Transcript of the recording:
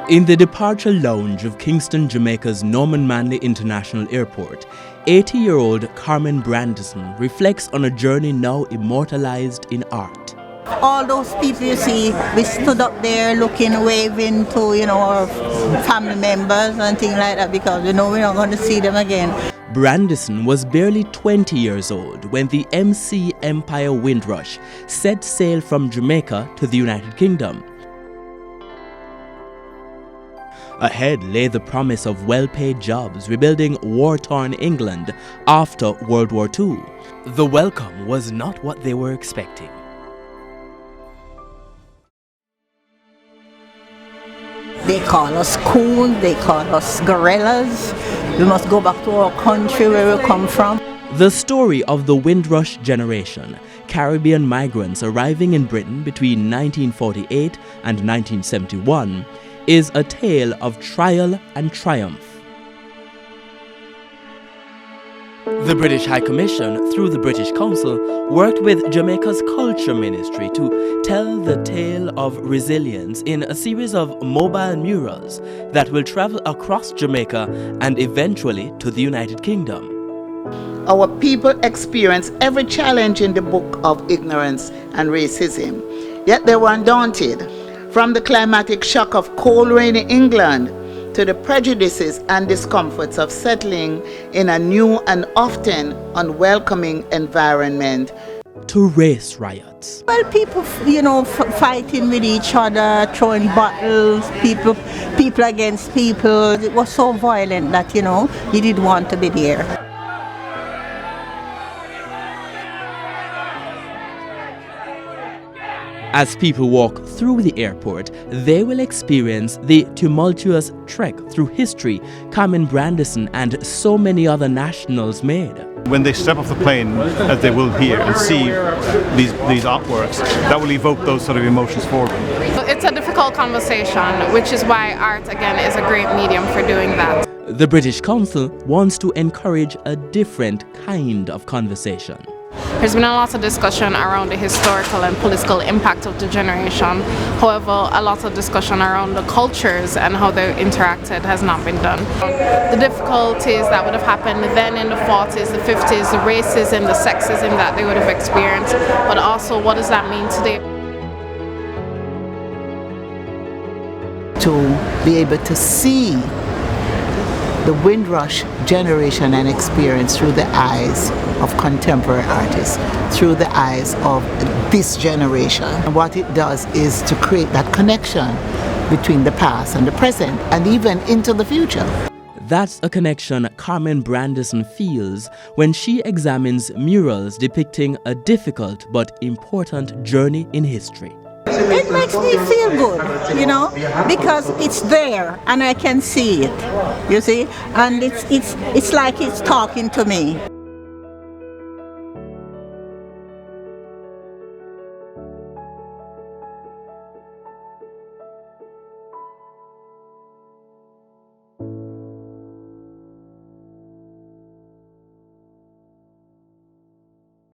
In the departure lounge of Kingston, Jamaica's Norman Manley International Airport, 80-year-old Carmen Brandison reflects on a journey now immortalized in art. All those people you see, we stood up there looking, waving to, our family members and things like that because we know we're not going to see them again. Brandison was barely 20 years old when the MC Empire Windrush set sail from Jamaica to the United Kingdom. Ahead lay the promise of well-paid jobs rebuilding war-torn England after World War II. The welcome was not what they were expecting. They call us cool, they call us guerrillas. We must go back to our country where we come from. The story of the Windrush Generation, Caribbean migrants arriving in Britain between 1948 and 1971, is a tale of trial and triumph. The British High Commission, through the British Council, worked with Jamaica's Culture Ministry to tell the tale of resilience in a series of mobile murals that will travel across Jamaica and eventually to the United Kingdom. Our people experience every challenge in the book of ignorance and racism, yet they were undaunted. From the climatic shock of cold, rainy England to the prejudices and discomforts of settling in a new and often unwelcoming environment. To race riots. Well, people, fighting with each other, throwing bottles, people against people. It was so violent that, you didn't want to be there. As people walk through the airport, they will experience the tumultuous trek through history Carmen Brandison and so many other nationals made. When they step off the plane, as they will here, and see these artworks, that will evoke those sort of emotions for them. It's a difficult conversation, which is why art, again, is a great medium for doing that. The British Council wants to encourage a different kind of conversation. There's been a lot of discussion around the historical and political impact of the generation. However, a lot of discussion around the cultures and how they interacted has not been done. The difficulties that would have happened then in the 40s, the 50s, the racism, the sexism that they would have experienced, but also what does that mean today? To be able to see the Windrush generation and experience through the eyes of contemporary artists, through the eyes of this generation. And what it does is to create that connection between the past and the present and even into the future. That's a connection Carmen Brandison feels when she examines murals depicting a difficult but important journey in history. It makes me feel good, because it's there and I can see it, you see, and it's like it's talking to me.